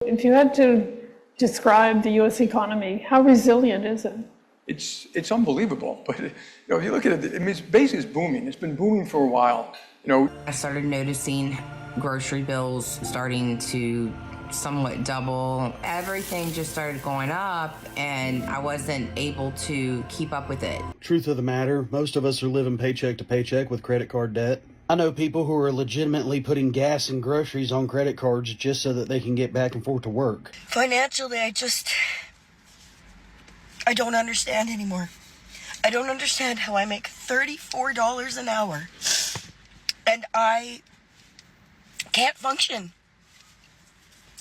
If you had to describe the U.S. economy, how resilient is it? It's unbelievable, but if you look at it, I mean, it's basically booming. It's been booming for a while. I started noticing grocery bills starting to somewhat double. Everything just started going up, and I wasn't able to keep up with it. Truth of the matter, most of us are living paycheck to paycheck with credit card debt. I know people who are legitimately putting gas and groceries on credit cards just so that they can get back and forth to work. Financially, I don't understand anymore. I don't understand how I make $34 an hour and I can't function.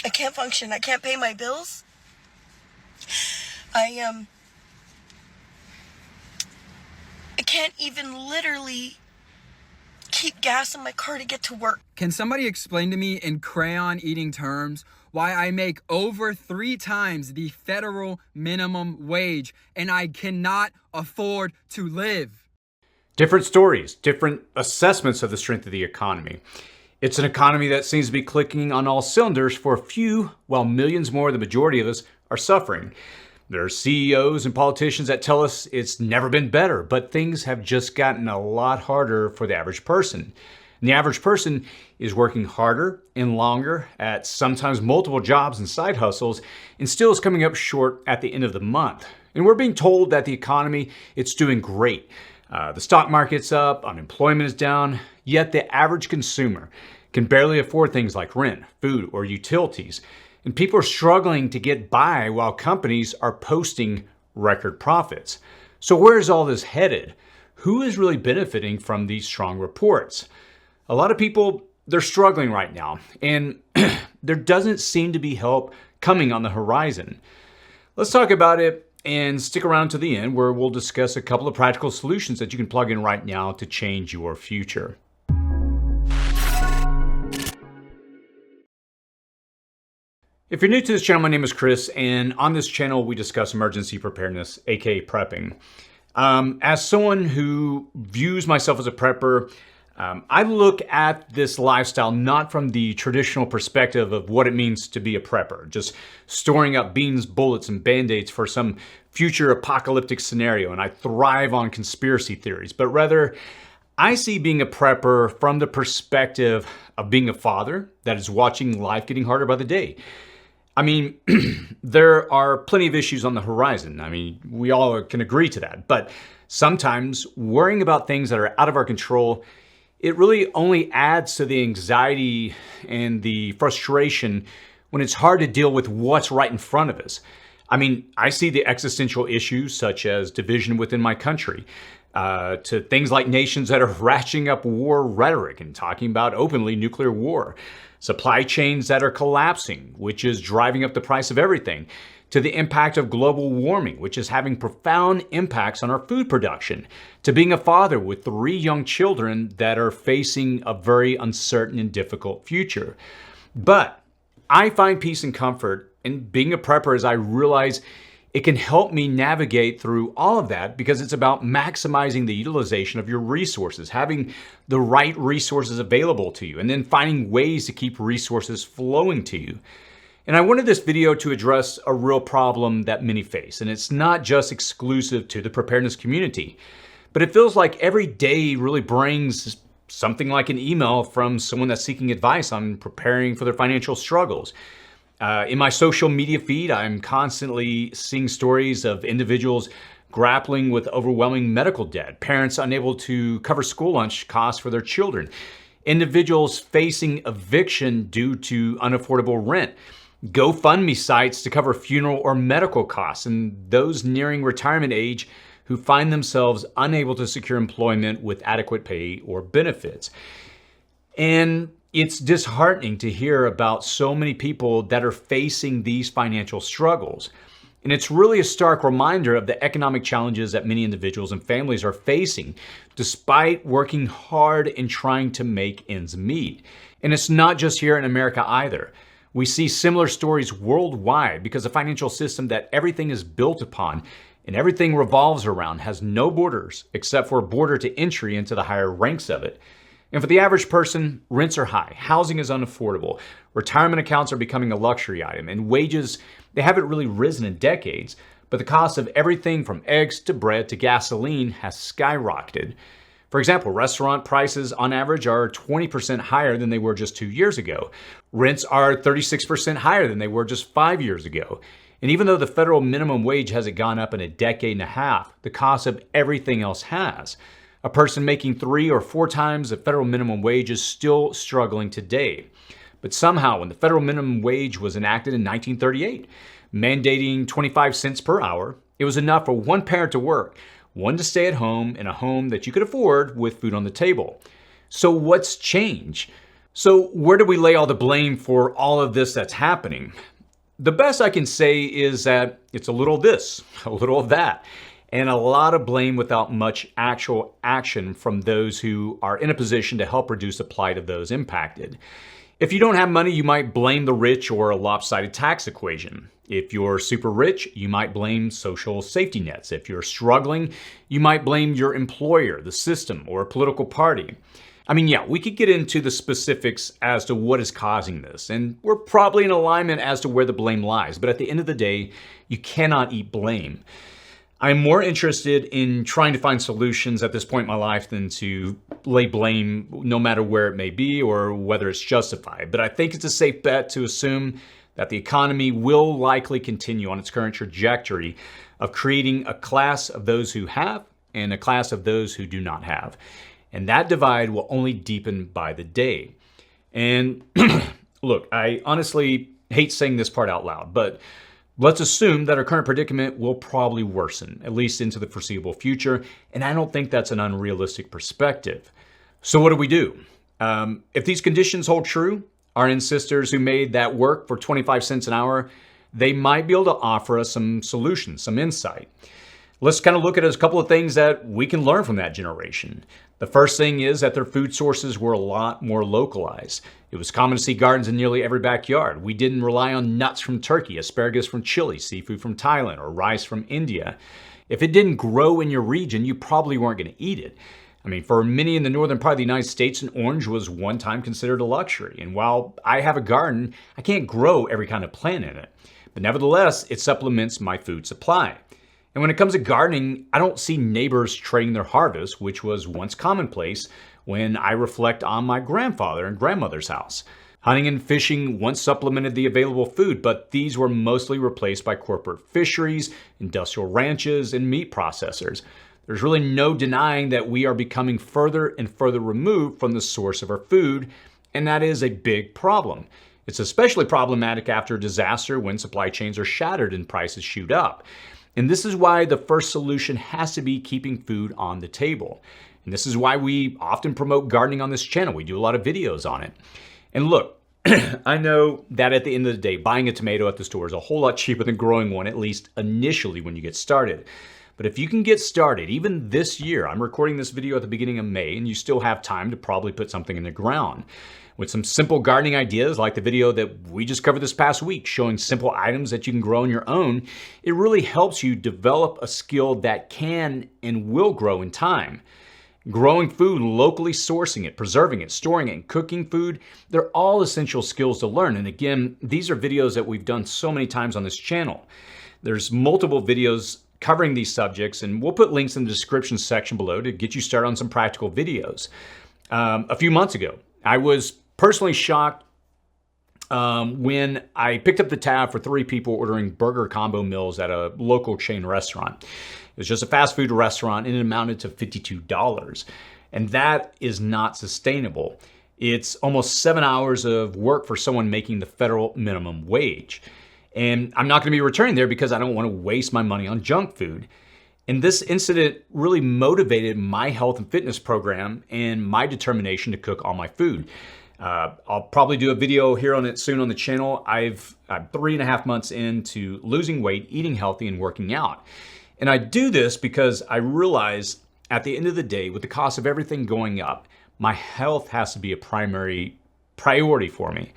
I can't function. I can't pay my bills. I can't even literally keep gas in my car to get to work. Can somebody explain to me in crayon eating terms why I make over 3 times the federal minimum wage and I cannot afford to live? Different stories, different assessments of the strength of the economy. It's an economy that seems to be clicking on all cylinders for a few, while millions more, the majority of us, are suffering. There are CEOs and politicians that tell us it's never been better, but things have just gotten a lot harder for the average person. And the average person is working harder and longer at sometimes multiple jobs and side hustles and still is coming up short at the end of the month. And we're being told that the economy, it's doing great. The stock market's up, unemployment is down, yet the average consumer can barely afford things like rent, food, or utilities. And people are struggling to get by while companies are posting record profits. So where is all this headed? Who is really benefiting from these strong reports? A lot of people, they're struggling right now, and there doesn't seem to be help coming on the horizon. Let's talk about it and stick around to the end, where we'll discuss a couple of practical solutions that you can plug in right now to change your future. If you're new to this channel, my name is Chris, and on this channel we discuss emergency preparedness, aka prepping. As someone who views myself as a prepper, I look at this lifestyle not from the traditional perspective of what it means to be a prepper, just storing up beans, bullets, and band-aids for some future apocalyptic scenario, and I thrive on conspiracy theories, but rather I see being a prepper from the perspective of being a father that is watching life getting harder by the day. I mean, there are plenty of issues on the horizon. I mean, we all can agree to that, but sometimes worrying about things that are out of our control, it really only adds to the anxiety and the frustration when it's hard to deal with what's right in front of us. I mean, I see the existential issues such as division within my country, to things like nations that are ratcheting up war rhetoric and talking about openly nuclear war, supply chains that are collapsing, which is driving up the price of everything, to the impact of global warming, which is having profound impacts on our food production, to being a father with 3 young children that are facing a very uncertain and difficult future. But I find peace and comfort in being a prepper as I realize it can help me navigate through all of that, because it's about maximizing the utilization of your resources, having the right resources available to you, and then finding ways to keep resources flowing to you. And I wanted this video to address a real problem that many face, and it's not just exclusive to the preparedness community, but it feels like every day really brings something like an email from someone that's seeking advice on preparing for their financial struggles. In my social media feed, I'm constantly seeing stories of individuals grappling with overwhelming medical debt, parents unable to cover school lunch costs for their children, individuals facing eviction due to unaffordable rent, GoFundMe sites to cover funeral or medical costs, and those nearing retirement age who find themselves unable to secure employment with adequate pay or benefits. And it's disheartening to hear about so many people that are facing these financial struggles. And it's really a stark reminder of the economic challenges that many individuals and families are facing, despite working hard and trying to make ends meet. And it's not just here in America either. We see similar stories worldwide because the financial system that everything is built upon and everything revolves around has no borders except for a border to entry into the higher ranks of it. And for the average person, rents are high, housing is unaffordable, retirement accounts are becoming a luxury item, and wages, they haven't really risen in decades, but the cost of everything from eggs to bread to gasoline has skyrocketed. For example, restaurant prices on average are 20% higher than they were just 2 years ago. Rents are 36% higher than they were just 5 years ago. And even though the federal minimum wage hasn't gone up in a decade and a half, the cost of everything else has. A person making 3 or 4 times the federal minimum wage is still struggling today. But somehow, when the federal minimum wage was enacted in 1938, mandating 25 cents per hour, it was enough for one parent to work, one to stay at home in a home that you could afford with food on the table. So what's changed? So where do we lay all the blame for all of this that's happening? The best I can say is that it's a little of this, a little of that, and a lot of blame without much actual action from those who are in a position to help reduce the plight of those impacted. If you don't have money, you might blame the rich or a lopsided tax equation. If you're super rich, you might blame social safety nets. If you're struggling, you might blame your employer, the system, or a political party. I mean, yeah, we could get into the specifics as to what is causing this, and we're probably in alignment as to where the blame lies, but at the end of the day, you cannot eat blame. I'm more interested in trying to find solutions at this point in my life than to lay blame no matter where it may be or whether it's justified. But I think it's a safe bet to assume that the economy will likely continue on its current trajectory of creating a class of those who have and a class of those who do not have. And that divide will only deepen by the day. And look, I honestly hate saying this part out loud, but let's assume that our current predicament will probably worsen, at least into the foreseeable future, and I don't think that's an unrealistic perspective. So what do we do? If these conditions hold true, our ancestors who made that work for 25 cents an hour, they might be able to offer us some solutions, some insight. Let's kind of look at a couple of things that we can learn from that generation. The first thing is that their food sources were a lot more localized. It was common to see gardens in nearly every backyard. We didn't rely on nuts from Turkey, asparagus from Chile, seafood from Thailand, or rice from India. If it didn't grow in your region, you probably weren't going to eat it. I mean, for many in the northern part of the United States, an orange was one time considered a luxury. And while I have a garden, I can't grow every kind of plant in it. But nevertheless, it supplements my food supply. And when it comes to gardening, I don't see neighbors trading their harvest, which was once commonplace when I reflect on my grandfather and grandmother's house. Hunting and fishing once supplemented the available food, but these were mostly replaced by corporate fisheries, industrial ranches, and meat processors. There's really no denying that we are becoming further and further removed from the source of our food, and that is a big problem. It's especially problematic after a disaster when supply chains are shattered and prices shoot up. And this is why the first solution has to be keeping food on the table. And this is why we often promote gardening on this channel. We do a lot of videos on it. And look, I know that at the end of the day, buying a tomato at the store is a whole lot cheaper than growing one, at least initially when you get started. But if you can get started, even this year, I'm recording this video at the beginning of May, and you still have time to probably put something in the ground. With some simple gardening ideas like the video that we just covered this past week showing simple items that you can grow on your own, it really helps you develop a skill that can and will grow in time. Growing food, locally sourcing it, preserving it, storing it, and cooking food, they're all essential skills to learn. And again, these are videos that we've done so many times on this channel. There's multiple videos covering these subjects, and we'll put links in the description section below to get you started on some practical videos. A few months ago, I was personally shocked when I picked up the tab for 3 people ordering burger combo meals at a local chain restaurant. It was just a fast food restaurant and it amounted to $52. And that is not sustainable. It's almost 7 hours of work for someone making the federal minimum wage. And I'm not going to be returning there because I don't want to waste my money on junk food. And this incident really motivated my health and fitness program and my determination to cook all my food. I'll probably do a video here on it soon on the channel. I'm 3.5 months into losing weight, eating healthy, and working out. And I do this because I realize at the end of the day, with the cost of everything going up, my health has to be a primary priority for me.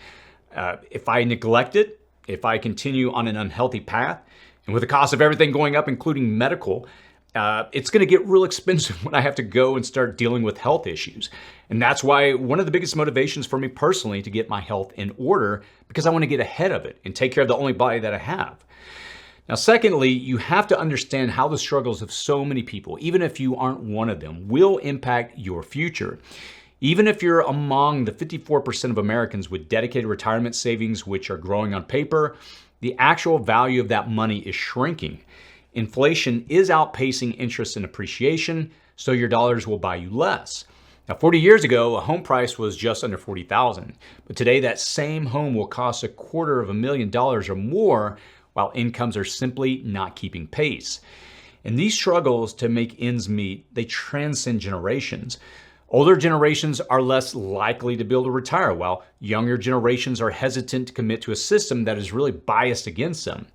If I neglect it, if I continue on an unhealthy path, and with the cost of everything going up, including medical, it's going to get real expensive when I have to go and start dealing with health issues. And that's why one of the biggest motivations for me personally to get my health in order, because I want to get ahead of it and take care of the only body that I have. Now, secondly, you have to understand how the struggles of so many people, even if you aren't one of them, will impact your future. Even if you're among the 54% of Americans with dedicated retirement savings, which are growing on paper, the actual value of that money is shrinking. Inflation is outpacing interest and appreciation, so your dollars will buy you less. Now, 40 years ago, a home price was just under $40,000, but today that same home will cost $250,000 or more, while incomes are simply not keeping pace. And these struggles to make ends meet, they transcend generations. Older generations are less likely to be able to retire, while younger generations are hesitant to commit to a system that is really biased against them.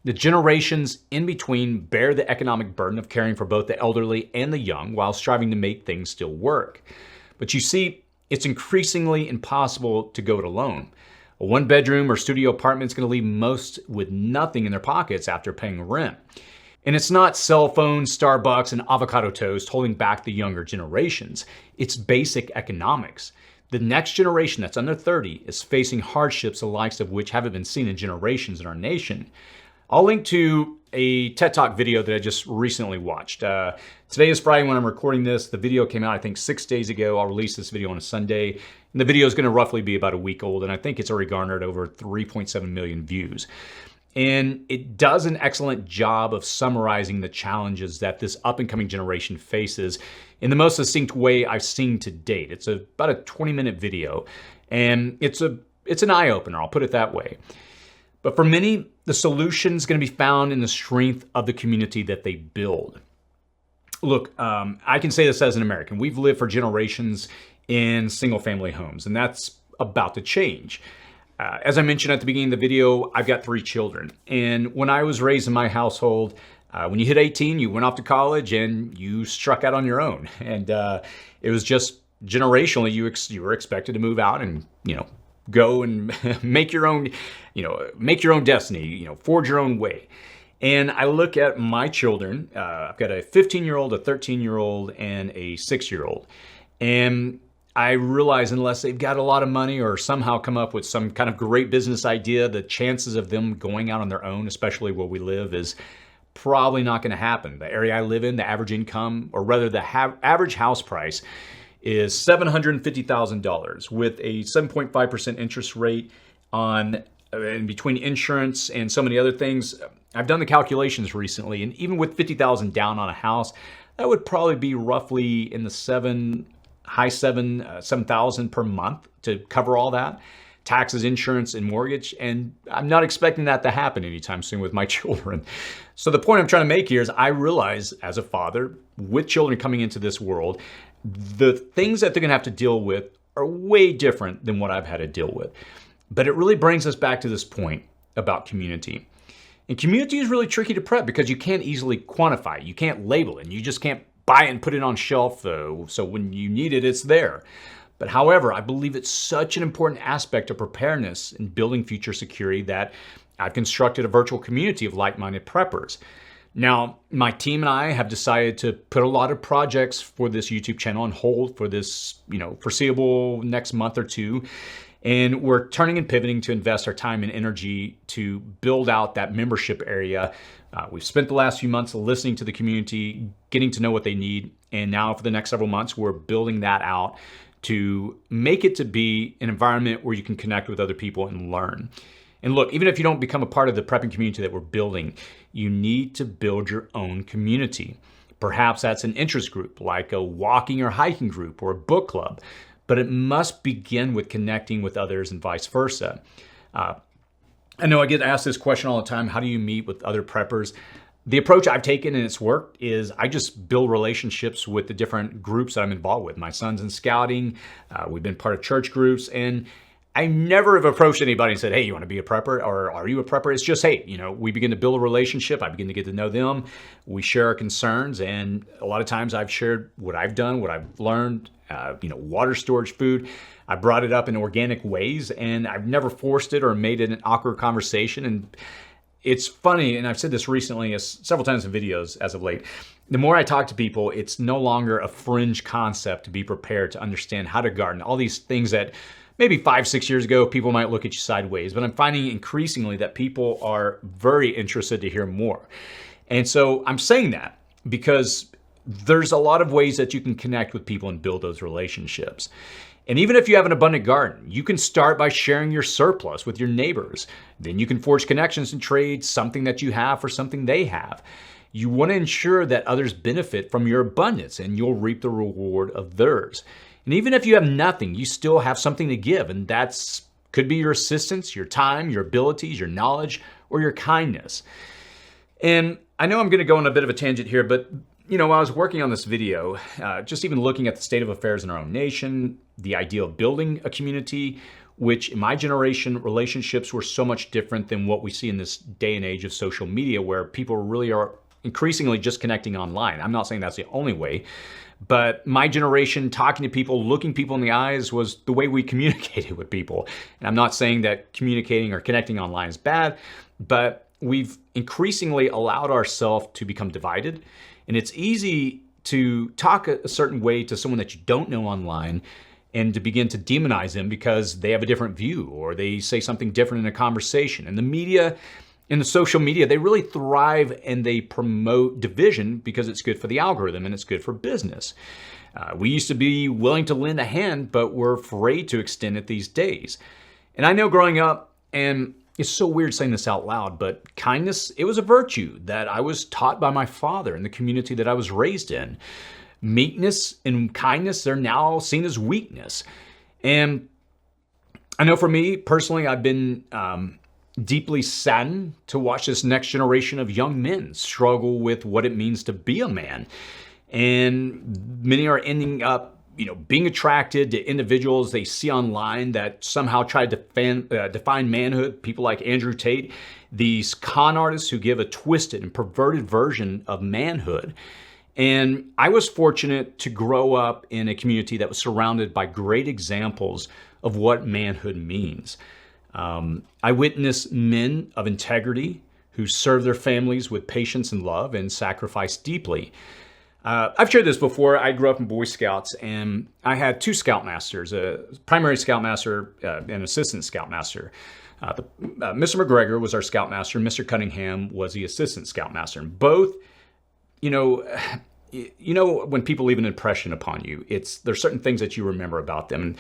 The generations in between bear the economic burden of caring for both the elderly and the young while striving to make things still work. But you see, it's increasingly impossible to go it alone. A one-bedroom or studio apartment is going to leave most with nothing in their pockets after paying rent. And it's not cell phones, Starbucks, and avocado toast holding back the younger generations. It's basic economics. The next generation that's under 30 is facing hardships the likes of which haven't been seen in generations in our nation. I'll link to a TED Talk video that I just recently watched. Today is Friday when I'm recording this. The video came out, I think, 6 days ago. I'll release this video on a Sunday. And the video is going to roughly be about a week old, and I think it's already garnered over 3.7 million views. And it does an excellent job of summarizing the challenges that this up-and-coming generation faces in the most succinct way I've seen to date. It's about a 20-minute video, and it's an eye-opener, I'll put it that way. But for many, the solution is going to be found in the strength of the community that they build. Look, I can say this as an American. We've lived for generations in single-family homes, and that's about to change. As I mentioned at the beginning of the video, I've got 3 children. And when I was raised in my household, when you hit 18, you went off to college and you struck out on your own. And it was just generationally, you were expected to move out and, go and make your own destiny, forge your own way. And I look at my children. I've got a 15-year-old, a 13-year-old, and a 6-year-old. And I realize unless they've got a lot of money or somehow come up with some kind of great business idea, the chances of them going out on their own, especially where we live, is probably not going to happen. The area I live in, the average income, or rather the average house price, is $750,000 with a 7.5% interest rate on in between insurance and so many other things. I've done the calculations recently, and even with $50,000 down on a house, that would probably be roughly in the high 7,000 per month to cover all that. Taxes, insurance, and mortgage. And I'm not expecting that to happen anytime soon with my children. So the point I'm trying to make here is I realize as a father with children coming into this world, the things that they're going to have to deal with are way different than what I've had to deal with. But it really brings us back to this point about community. And community is really tricky to prep because you can't easily quantify it. You can't label it. And you just can't buy it and put it on shelf, so when you need it, it's there. But however, I believe it's such an important aspect of preparedness in building future security that I've constructed a virtual community of like-minded preppers. Now, my team and I have decided to put a lot of projects for this YouTube channel on hold for this, foreseeable next month or two. And we're turning and pivoting to invest our time and energy to build out that membership area. We've spent the last few months listening to the community, getting to know what they need. And now for the next several months, we're building that out to make it to be an environment where you can connect with other people and learn. And look, even if you don't become a part of the prepping community that we're building, you need to build your own community. Perhaps that's an interest group, like a walking or hiking group or a book club, but it must begin with connecting with others and vice versa. I know I get asked this question all the time, how do you meet with other preppers? The approach I've taken, and it's worked, is I just build relationships with the different groups that I'm involved with. My son's in scouting, we've been part of church groups, and I never have approached anybody and said, hey, you want to be a prepper, or are you a prepper? It's just, hey, we begin to build a relationship. I begin to get to know them. We share our concerns, and a lot of times I've shared what I've done, what I've learned, water storage, food. I brought it up in organic ways, and I've never forced it or made it an awkward conversation. And it's funny, and I've said this recently several times in videos as of late, the more I talk to people, it's no longer a fringe concept to be prepared to understand how to garden. All these things that maybe 5-6 years ago, people might look at you sideways, but I'm finding increasingly that people are very interested to hear more. And so I'm saying that because there's a lot of ways that you can connect with people and build those relationships. And even if you have an abundant garden, you can start by sharing your surplus with your neighbors. Then you can forge connections and trade something that you have for something they have. You want to ensure that others benefit from your abundance and you'll reap the reward of theirs. And even if you have nothing, you still have something to give. And that's could be your assistance, your time, your abilities, your knowledge, or your kindness. And I know I'm going to go on a bit of a tangent here, but while I was working on this video, just even looking at the state of affairs in our own nation, the idea of building a community, which in my generation, relationships were so much different than what we see in this day and age of social media, where people really are increasingly just connecting online. I'm not saying that's the only way, but my generation, talking to people, looking people in the eyes was the way we communicated with people. And I'm not saying that communicating or connecting online is bad, but we've increasingly allowed ourselves to become divided. And it's easy to talk a certain way to someone that you don't know online and to begin to demonize them because they have a different view or they say something different in a conversation. And the media, in the social media, they really thrive and they promote division because it's good for the algorithm and it's good for business. We used to be willing to lend a hand, but we're afraid to extend it these days. And I know growing up, and it's so weird saying this out loud, but kindness, it was a virtue that I was taught by my father in the community that I was raised in. Meekness and kindness, they're now seen as weakness. And I know for me personally, I've been deeply saddened to watch this next generation of young men struggle with what it means to be a man. And many are ending up being attracted to individuals they see online that somehow try to define manhood, people like Andrew Tate, these con artists who give a twisted and perverted version of manhood. And I was fortunate to grow up in a community that was surrounded by great examples of what manhood means. I witnessed men of integrity who serve their families with patience and love and sacrifice deeply. I've shared this before. I grew up in Boy Scouts, and I had two scoutmasters, a primary scoutmaster and assistant scoutmaster. Mr. McGregor was our scoutmaster, and Mr. Cunningham was the assistant scoutmaster. And both, when people leave an impression upon you, there's certain things that you remember about them. And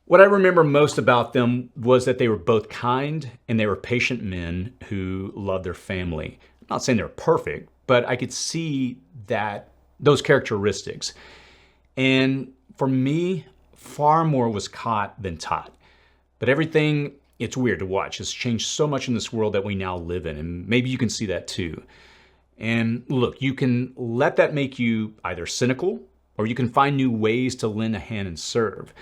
what I remember most about them was that they were both kind and they were patient men who loved their family. I'm not saying they were perfect, but I could see those characteristics. And for me, far more was caught than taught. But everything, it's weird to watch, has changed so much in this world that we now live in. And maybe you can see that too. And look, you can let that make you either cynical or you can find new ways to lend a hand and serve.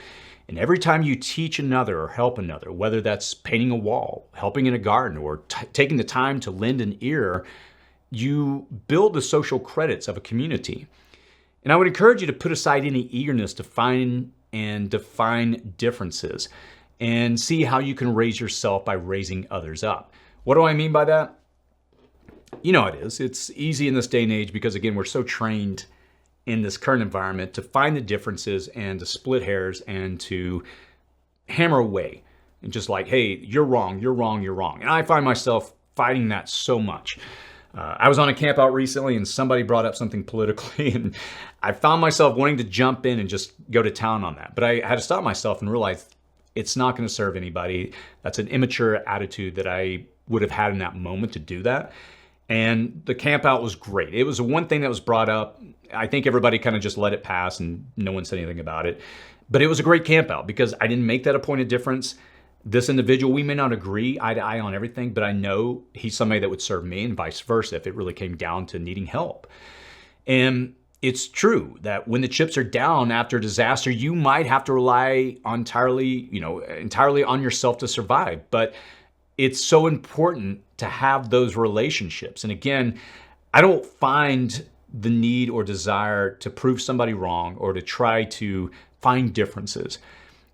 And every time you teach another or help another, whether that's painting a wall, helping in a garden, or taking the time to lend an ear, you build the social credits of a community. And I would encourage you to put aside any eagerness to find and define differences and see how you can raise yourself by raising others up. What do I mean by that? You know it is. It's easy in this day and age because, again, we're so trained in this current environment to find the differences and to split hairs and to hammer away and just like, hey, you're wrong, you're wrong, you're wrong. And I find myself fighting that so much. I was on a camp out recently and somebody brought up something politically and I found myself wanting to jump in and just go to town on that. But I had to stop myself and realize it's not going to serve anybody. That's an immature attitude that I would have had in that moment to do that. And the camp out was great. It was the one thing that was brought up. I think everybody kind of just let it pass and no one said anything about it. But it was a great camp out because I didn't make that a point of difference. This individual, we may not agree eye to eye on everything, but I know he's somebody that would serve me and vice versa if it really came down to needing help. And it's true that when the chips are down after a disaster, you might have to rely entirely on yourself to survive. But it's so important to have those relationships. And again, I don't find the need or desire to prove somebody wrong or to try to find differences.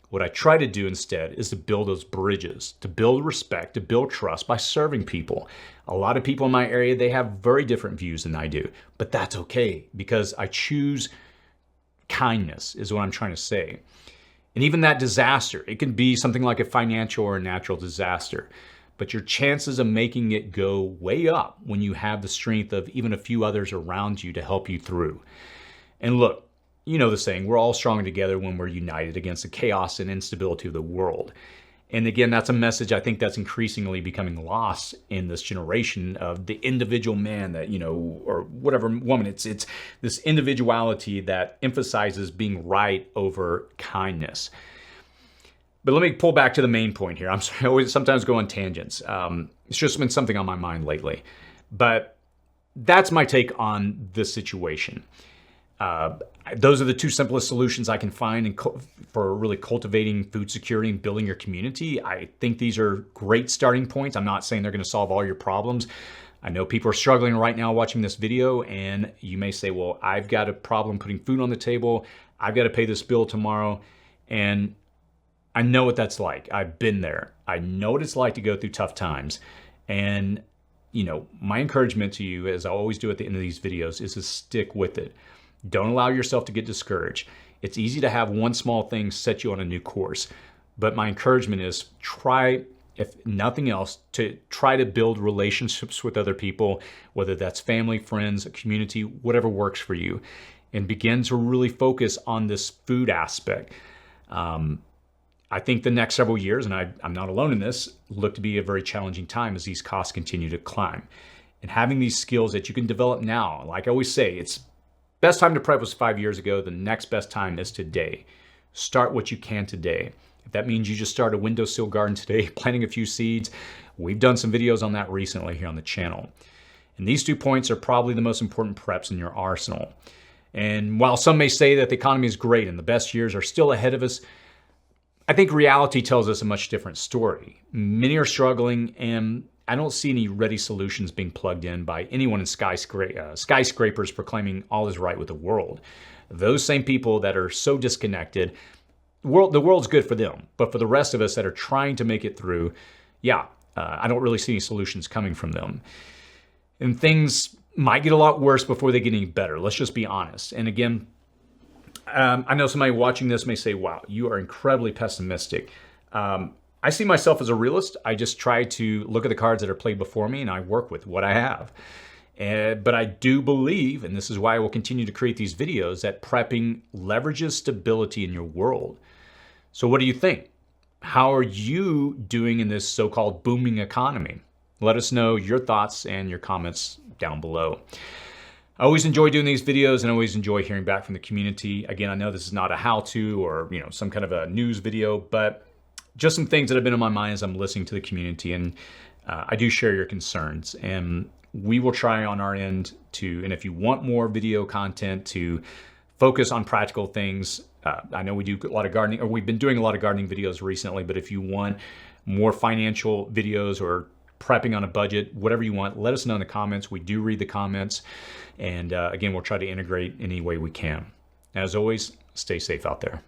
What I try to do instead is to build those bridges, to build respect, to build trust by serving people. A lot of people in my area, they have very different views than I do, but that's okay because I choose kindness is what I'm trying to say. And even that disaster, it can be something like a financial or a natural disaster, but your chances of making it go way up when you have the strength of even a few others around you to help you through. And look, you know the saying, we're all stronger together when we're united against the chaos and instability of the world. And again, that's a message I think that's increasingly becoming lost in this generation of the individual man that, or whatever woman. It's this individuality that emphasizes being right over kindness. But let me pull back to the main point here. I'm sorry, I always sometimes go on tangents. It's just been something on my mind lately. But that's my take on this situation. Those are the two simplest solutions I can find for really cultivating food security and building your community. I think these are great starting points. I'm not saying they're going to solve all your problems. I know people are struggling right now watching this video, and you may say, well, I've got a problem putting food on the table. I've got to pay this bill tomorrow. And I know what that's like. I've been there. I know what it's like to go through tough times. And, my encouragement to you, as I always do at the end of these videos, is to stick with it. Don't allow yourself to get discouraged. It's easy to have one small thing set you on a new course. But my encouragement is try, if nothing else, to try to build relationships with other people, whether that's family, friends, a community, whatever works for you, and begin to really focus on this food aspect. I think the next several years, and I'm not alone in this, look to be a very challenging time as these costs continue to climb. And having these skills that you can develop now, like I always say, it's best time to prep was 5 years ago. The next best time is today. Start what you can today. If that means you just start a windowsill garden today, planting a few seeds, we've done some videos on that recently here on the channel. And these 2 points are probably the most important preps in your arsenal. And while some may say that the economy is great and the best years are still ahead of us, I think reality tells us a much different story. Many are struggling, and I don't see any ready solutions being plugged in by anyone in skyscrapers proclaiming all is right with the world. Those same people that are so disconnected, the world's good for them. But for the rest of us that are trying to make it through, I don't really see any solutions coming from them. And things might get a lot worse before they get any better. Let's just be honest. And again, I know somebody watching this may say, wow, you are incredibly pessimistic. I see myself as a realist. I just try to look at the cards that are played before me and I work with what I have. But I do believe, and this is why I will continue to create these videos, that prepping leverages stability in your world. So what do you think? How are you doing in this so-called booming economy? Let us know your thoughts and your comments down below. I always enjoy doing these videos and I always enjoy hearing back from the community. Again, I know this is not a how-to or some kind of a news video, but just some things that have been on my mind as I'm listening to the community, and I do share your concerns. And we will try on our end and if you want more video content to focus on practical things, I know we do a lot of gardening, or we've been doing a lot of gardening videos recently, but if you want more financial videos or prepping on a budget, whatever you want, let us know in the comments. We do read the comments. And again, we'll try to integrate any way we can. As always, stay safe out there.